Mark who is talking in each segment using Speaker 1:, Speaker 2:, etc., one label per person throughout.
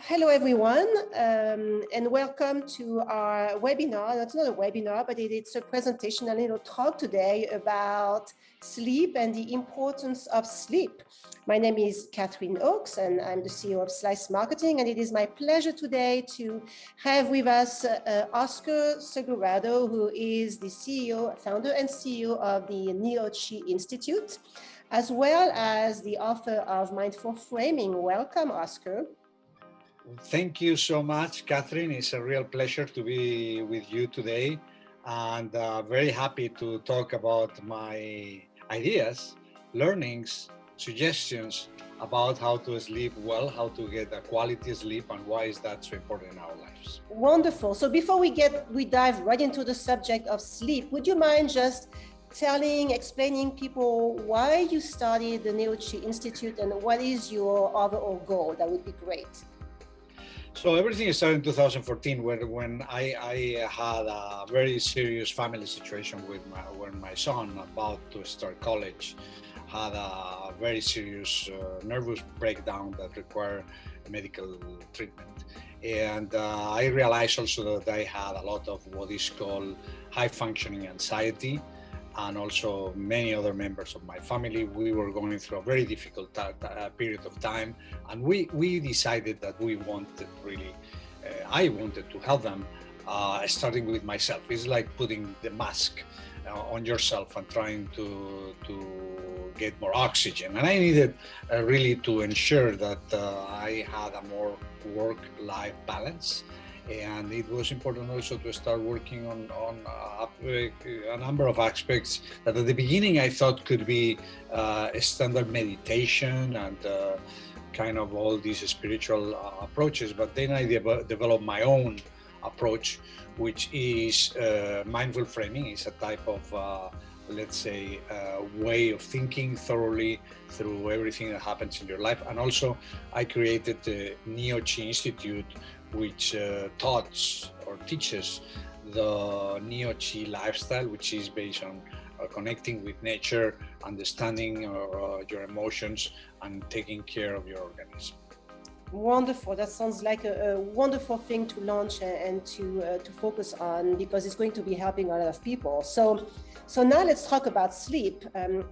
Speaker 1: Hello, everyone, and welcome to our webinar. It's not a webinar, but it's a presentation, a little talk today about sleep and the importance of sleep. My name is Catherine Oakes, and I'm the CEO of Slice Marketing, and it is my pleasure today to have with us Oscar Segurado, who is the founder and CEO of the Neochi Institute, as well as the author of Mindful Framing. Welcome, Oscar.
Speaker 2: Thank you so much, Catherine. It's a real pleasure to be with you today, and very happy to talk about my ideas, learnings, suggestions about how to sleep well, how to get a quality sleep, and why is that so important in our lives.
Speaker 1: Wonderful. So before we dive right into the subject of sleep, would you mind just explaining people why you started the Neochi Institute and what is your overall goal? That would be great.
Speaker 2: So everything started in 2014 when I had a very serious family situation when my son, about to start college, had a very serious nervous breakdown that required medical treatment. And I realized also that I had a lot of what is called high functioning anxiety, and also many other members of my family. We were going through a very difficult period of time, and we decided that we wanted I wanted to help them, starting with myself. It's like putting the mask on yourself and trying to get more oxygen. And I needed really to ensure that I had a more work-life balance. And it was important also to start working on a number of aspects that at the beginning I thought could be standard meditation and kind of all these spiritual approaches. But then I developed my own approach, which is mindful framing. It's a type of let's say, way of thinking thoroughly through everything that happens in your life. And also I created the Neochi Institute, which taught or teaches the Neochi lifestyle, which is based on connecting with nature, understanding your emotions, and taking care of your organism.
Speaker 1: Wonderful. That sounds like a wonderful thing to launch and to focus on, because it's going to be helping a lot of people. So now let's talk about sleep.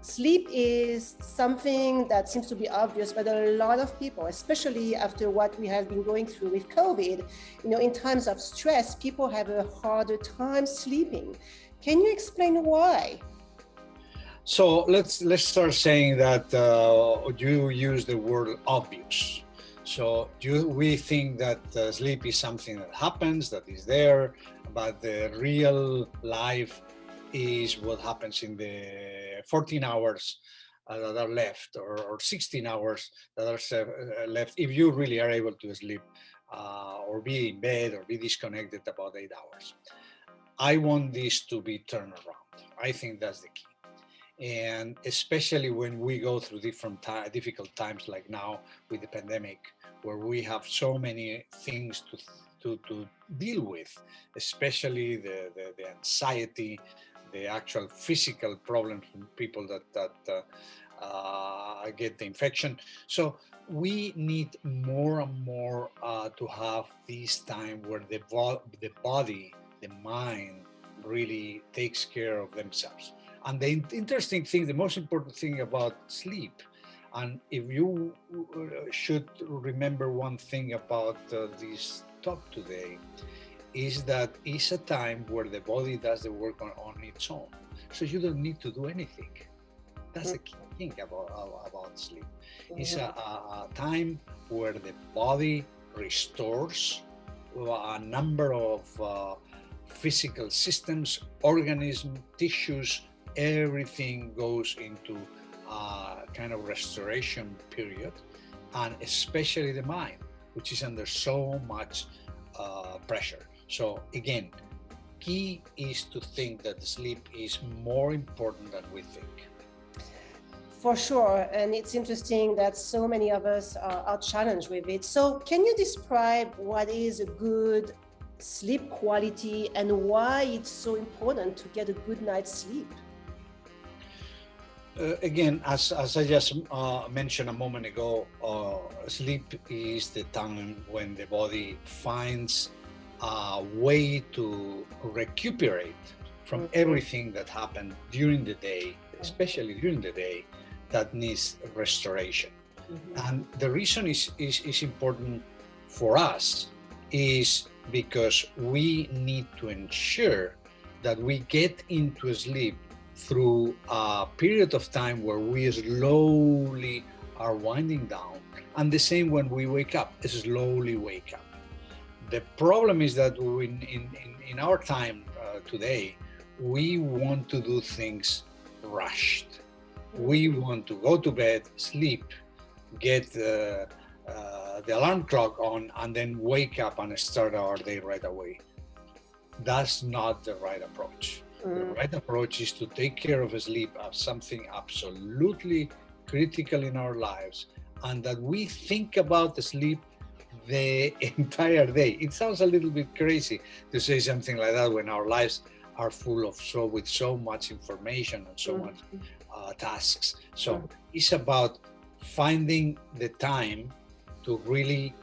Speaker 1: Sleep is something that seems to be obvious, but a lot of people, especially after what we have been going through with COVID, in times of stress, people have a harder time sleeping. Can you explain why?
Speaker 2: So let's start saying that you use the word obvious. So we think that sleep is something that happens, that is there, but the real life is what happens in the 14 hours that are left, or 16 hours that are left, if you really are able to sleep or be in bed or be disconnected about 8 hours. I want this to be turned around. I think that's the key. And especially when we go through difficult times like now with the pandemic, where we have so many things to deal with, especially the anxiety, the actual physical problems from people that get the infection. So we need more and more to have this time where the body, the mind really takes care of themselves. And the interesting thing, the most important thing about sleep, and if you should remember one thing about this talk today, is that it's a time where the body does the work on its own. So you don't need to do anything. That's the key thing about sleep. It's a time where the body restores a number of physical systems, organisms, tissues, everything goes into a kind of restoration period, and especially the mind, which is under so much pressure. So again, key is to think that sleep is more important than we think.
Speaker 1: For sure, and it's interesting that so many of us are challenged with it. So can you describe what is a good sleep quality and why it's so important to get a good night's sleep?
Speaker 2: again, as I just mentioned a moment ago, sleep is the time when the body finds a way to recuperate from everything that happened during the day, especially during the day, that needs restoration. And the reason is important for us is because we need to ensure that we get into sleep through a period of time where we slowly are winding down, and the same when we wake up, slowly wake up. The problem is that in our time today, we want to do things rushed. We want to go to bed, sleep, get the alarm clock on, and then wake up and start our day right away. That's not the right approach. The right approach is to take care of sleep as something absolutely critical in our lives, and that we think about the sleep the entire day. It sounds a little bit crazy to say something like that when our lives are full of with so much information and so much tasks. So it's about finding the time to really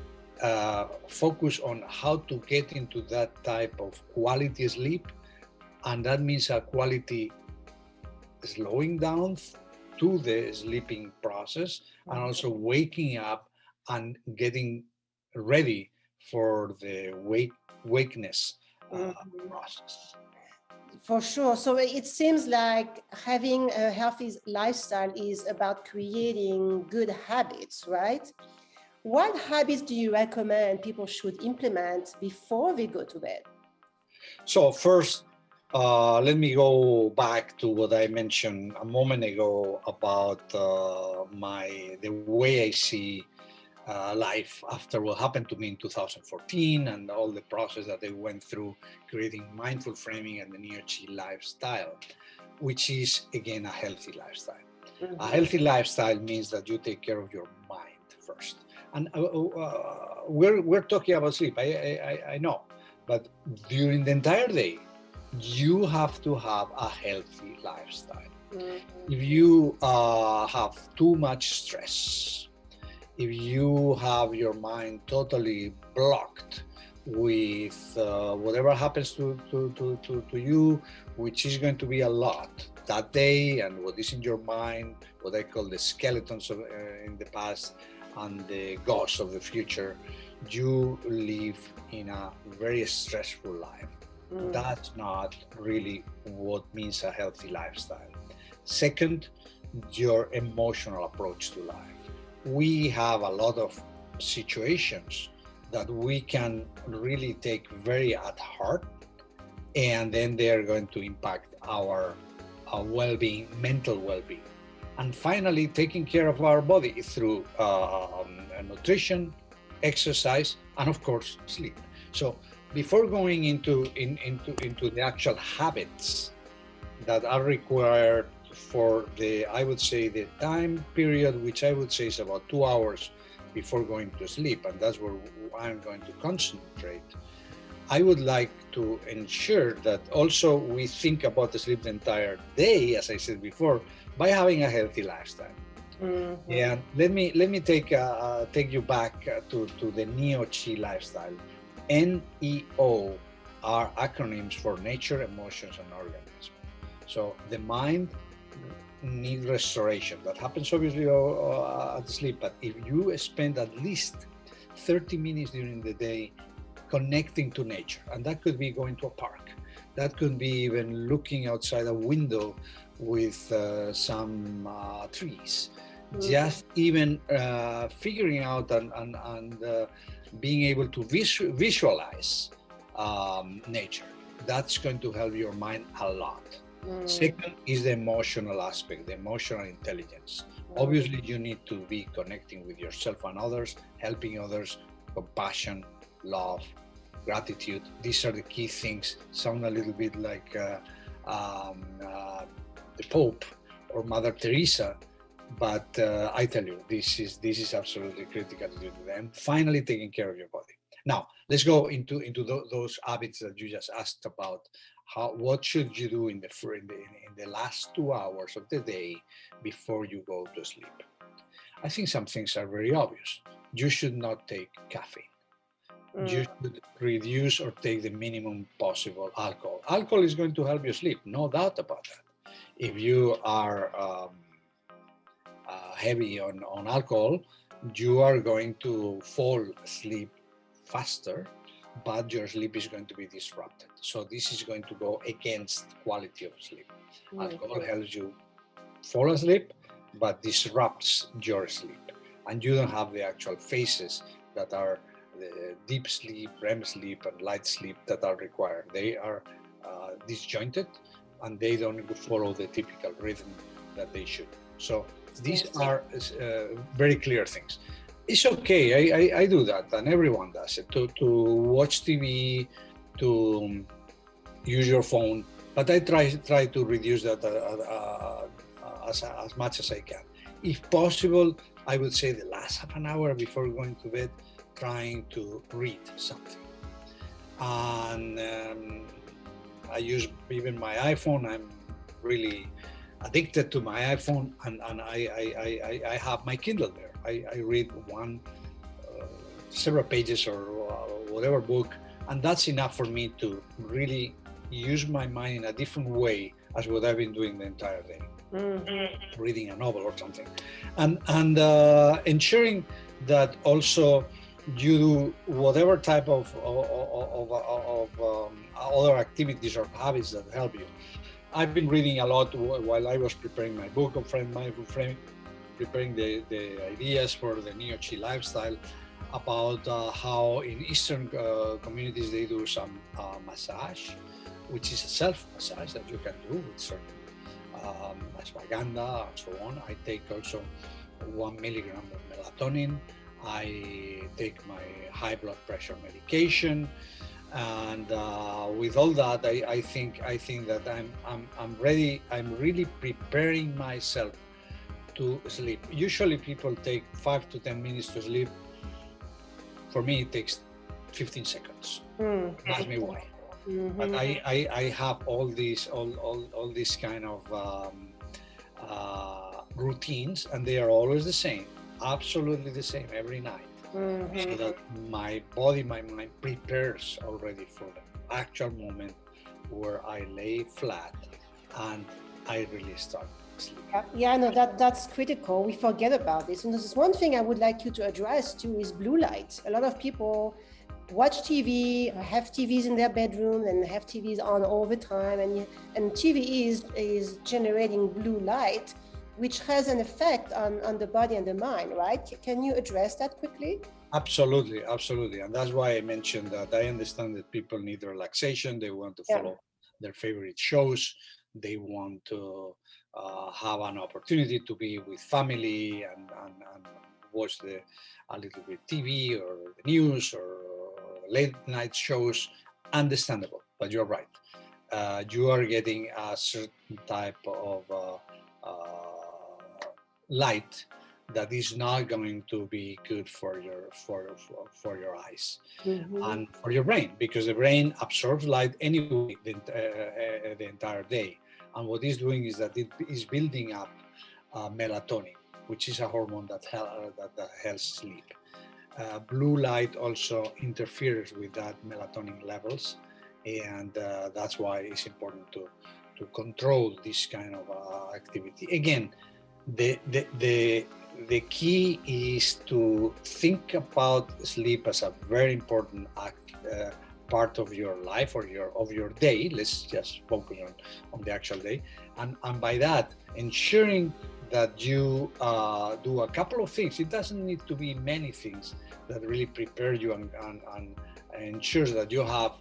Speaker 2: focus on how to get into that type of quality sleep, and that means a quality slowing down to the sleeping process, and also waking up and getting ready for the wakeness process.
Speaker 1: For sure. So it seems like having a healthy lifestyle is about creating good habits, right? What habits do you recommend people should implement before they go to bed?
Speaker 2: So first, let me go back to what I mentioned a moment ago about the way I see life after what happened to me in 2014 and all the process that I went through creating mindful framing and the Neochi lifestyle, which is again a healthy lifestyle. A healthy lifestyle means that you take care of your mind first. And we're talking about sleep, I know, but during the entire day, you have to have a healthy lifestyle. If you have too much stress, if you have your mind totally blocked with whatever happens to you, which is going to be a lot that day, and what is in your mind, what I call the skeletons of, in the past and the ghosts of the future, you live in a very stressful life. That's not really what means a healthy lifestyle. Second, your emotional approach to life. We have a lot of situations that we can really take very at heart, and then they are going to impact our well-being, mental well-being. And finally, taking care of our body through nutrition, exercise, and of course, sleep. So before going into the actual habits that are required for I would say the time period, which I would say is about 2 hours before going to sleep, and that's where I'm going to concentrate. I would like to ensure that also we think about the sleep the entire day, as I said before, by having a healthy lifestyle. And let me take you back to the Neochi lifestyle. NEO are acronyms for nature, emotions, and organism. So the mind needs restoration. That happens obviously at sleep, but if you spend at least 30 minutes during the day connecting to nature, and that could be going to a park, that could be even looking outside a window with some trees, just even figuring out and being able to visualize nature, that's going to help your mind a lot. Second is the emotional aspect, the emotional intelligence. Obviously, you need to be connecting with yourself and others, helping others, compassion, love, gratitude. These are the key things. Sound a little bit like the Pope or Mother Teresa, but I tell you, this is absolutely critical to do them. Finally, taking care of your body. Now, let's go into those habits that you just asked about. what should you do in the last 2 hours of the day before you go to sleep? I think some things are very obvious. You should not take caffeine. You should reduce or take the minimum possible alcohol. Alcohol is going to help you sleep, no doubt about that. If you are heavy on alcohol, you are going to fall asleep faster, but your sleep is going to be disrupted. So this is going to go against quality of sleep. Alcohol helps you fall asleep, but disrupts your sleep. And you don't have the actual phases that are the deep sleep, REM sleep, and light sleep that are required. They are disjointed, and they don't follow the typical rhythm that they should. So these are very clear things. It's okay. I do that, and everyone does it. To watch TV, to use your phone, but I try to reduce that as much as I can. If possible, I would say the last half an hour before going to bed, trying to read something. And I use even my iPhone. I'm really addicted to my iPhone, and I have my Kindle there. I read several pages or whatever book, and that's enough for me to really use my mind in a different way as what I've been doing the entire day. Reading a novel or something, and ensuring that also you do whatever type of other activities or habits that help you. I've been reading a lot while I was preparing my book, preparing the ideas for the Neochi lifestyle, about how in Eastern communities they do some massage, which is a self-massage that you can do with certain ashwagandha and so on. I take also 1 milligram of melatonin. I take my high blood pressure medication, and with all that, I think that I'm ready. I'm really preparing myself to sleep. Usually, people take 5 to 10 minutes to sleep. For me, it takes 15 seconds. Ask me why. But I have all these kind of routines, and they are always the same, absolutely the same every night. So that my body, my mind prepares already for the actual moment where I lay flat and I really start sleeping.
Speaker 1: Yeah, no, that's critical. We forget about this. And there's one thing I would like you to address too is blue light. A lot of people watch TV, have TVs in their bedroom, and have TVs on all the time, and TV is generating blue light, which has an effect on the body and the mind, right? Can you address that quickly?
Speaker 2: Absolutely, and that's why I mentioned that I understand that people need relaxation. They want to follow their favorite shows. They want to have an opportunity to be with family and watch a little bit TV or the news or late night shows. Understandable, but you're right. You are getting a certain type of light that is not going to be good for your eyes and for your brain, because the brain absorbs light anyway the entire day, and what it's doing is that it is building up melatonin, which is a hormone that helps sleep. Blue light also interferes with that melatonin levels, and that's why it's important to control this kind of activity. Again, the key is to think about sleep as a very important part of your life or of your day. Let's just focus on the actual day, and by that ensuring that you do a couple of things. It doesn't need to be many things that really prepare you and ensures that you have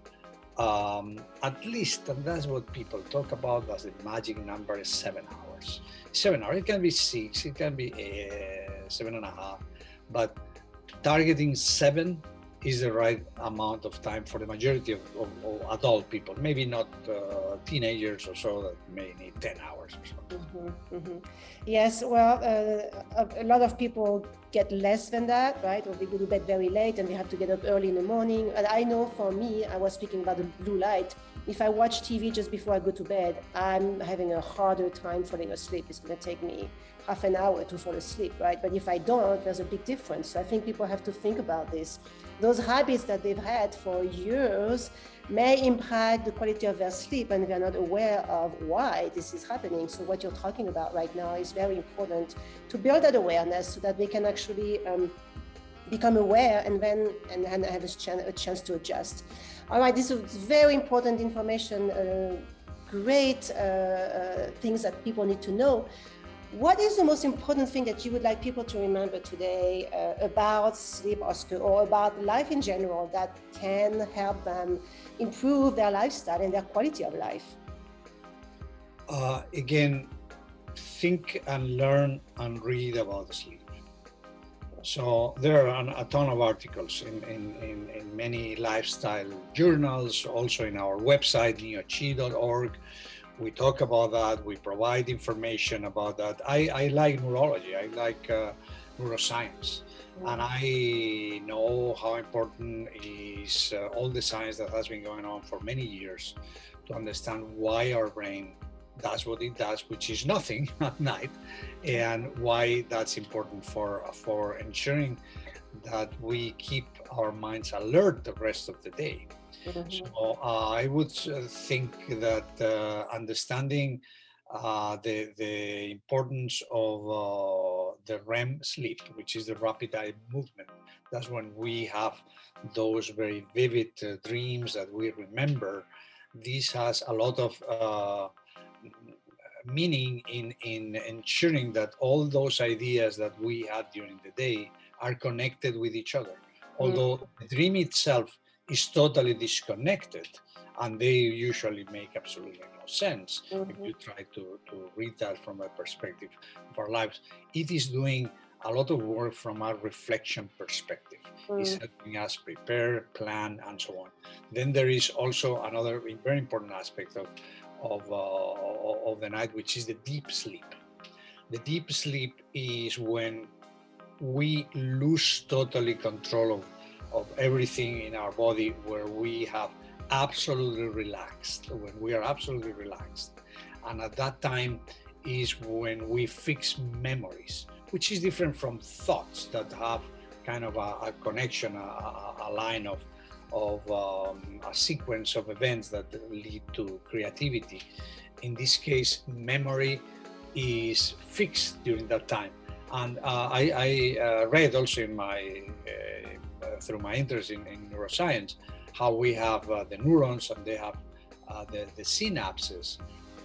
Speaker 2: at least, and that's what people talk about as the magic number, is 7 hours. 7 hours, it can be 6, it can be 7.5, but targeting 7 is the right amount of time for the majority of adult people, maybe not teenagers or so that may need 10 hours or so.
Speaker 1: Yes, well, a lot of people get less than that, right? Or they go to bed very late and they have to get up early in the morning. And I know for me, I was speaking about the blue light. If I watch TV just before I go to bed, I'm having a harder time falling asleep. It's going to take me half an hour to fall asleep, right? But if I don't, there's a big difference. So I think people have to think about this. Those habits that they've had for years may impact the quality of their sleep, and they're not aware of why this is happening. So what you're talking about right now is very important to build that awareness so that they can actually become aware and then have a chance to adjust. All right, this is very important information, great things that people need to know. What is the most important thing that you would like people to remember today about sleep, Oscar, or about life in general that can help them improve their lifestyle and their quality of life?
Speaker 2: Again, think and learn and read about sleep. So there are a ton of articles in many lifestyle journals, also in our website, neochi.org. We talk about that, we provide information about that. I like neurology, I like neuroscience. And I know how important is all the science that has been going on for many years to understand why our brain does what it does, which is nothing at night, and why that's important for ensuring that we keep our minds alert the rest of the day. So I would think that understanding the importance of the REM sleep, which is the rapid eye movement, that's when we have those very vivid dreams that we remember. This has a lot of meaning in ensuring that all those ideas that we have during the day are connected with each other. Although the dream itself is totally disconnected, and they usually make absolutely no sense if you try to read that from a perspective of our lives. It is doing a lot of work from a reflection perspective. It's helping us prepare, plan, and so on. Then there is also another very important aspect of the night, which is the deep sleep. The deep sleep is when we lose totally control of everything in our body, where we have absolutely relaxed, when we are absolutely relaxed. And at that time is when we fix memories, which is different from thoughts that have kind of a connection, a line of a sequence of events that lead to creativity. In this case, memory is fixed during that time. And I read also in my through my interest in neuroscience how we have the neurons and they have the synapses,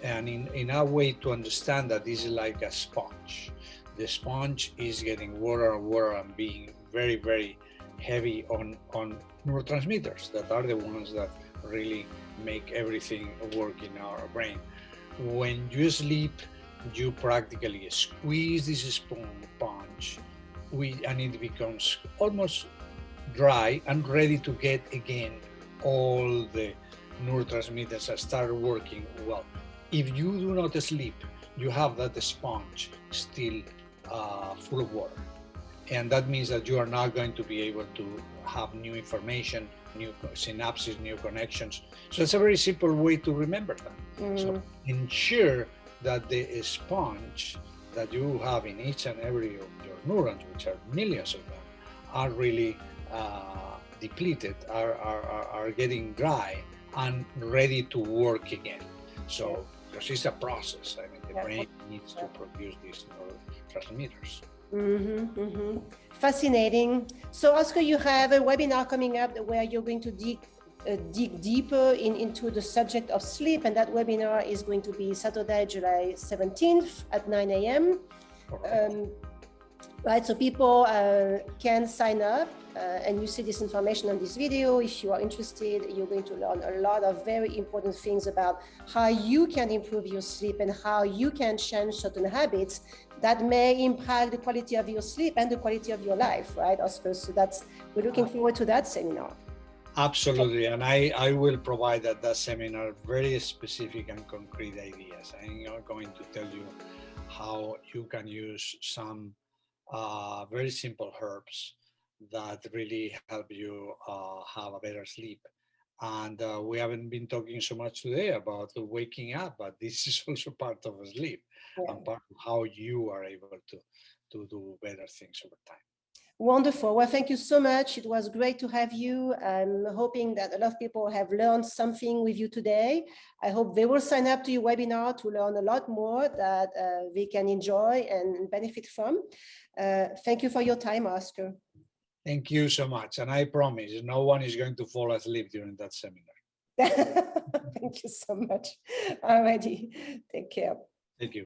Speaker 2: and in a way to understand that this is like a sponge. The sponge is getting water and water and being very, very heavy on neurotransmitters that are the ones that really make everything work in our brain. When you sleep, you practically squeeze this sponge, and it becomes almost dry and ready to get again all the neurotransmitters that start working well. If you do not sleep, you have that sponge still full of water. And that means that you are not going to be able to have new information, new synapses, new connections. So it's a very simple way to remember that. So ensure that the sponge that you have in each and every of your neurons, which are millions of them, are really depleted, are getting dry and ready to work again. So because it's a process. I mean, the brain needs to produce these neurotransmitters.
Speaker 1: Fascinating. So, Oscar, you have a webinar coming up where you're going to dig deeper into the subject of sleep, and that webinar is going to be Saturday, July 17th at 9 a.m. Right, so people can sign up, and you see this information on this video. If you are interested, you're going to learn a lot of very important things about how you can improve your sleep and how you can change certain habits that may impact the quality of your sleep and the quality of your life, right, Oscar? So we're looking forward to that seminar.
Speaker 2: Absolutely, and I will provide at that seminar very specific and concrete ideas. I'm not going to tell you how you can use some very simple herbs that really help you have a better sleep. And we haven't been talking so much today about the waking up, but this is also part of sleep
Speaker 1: Yeah.
Speaker 2: and part of how you are able to do better things over time.
Speaker 1: Wonderful. Well, thank you so much. It was great to have you. I'm hoping that a lot of people have learned something with you today. I hope they will sign up to your webinar to learn a lot more that they can enjoy and benefit from. Thank you for your time, Oscar.
Speaker 2: Thank you so much. And I promise no one is going to fall asleep during that seminar.
Speaker 1: Thank you so much. Alrighty. Take care.
Speaker 2: Thank you.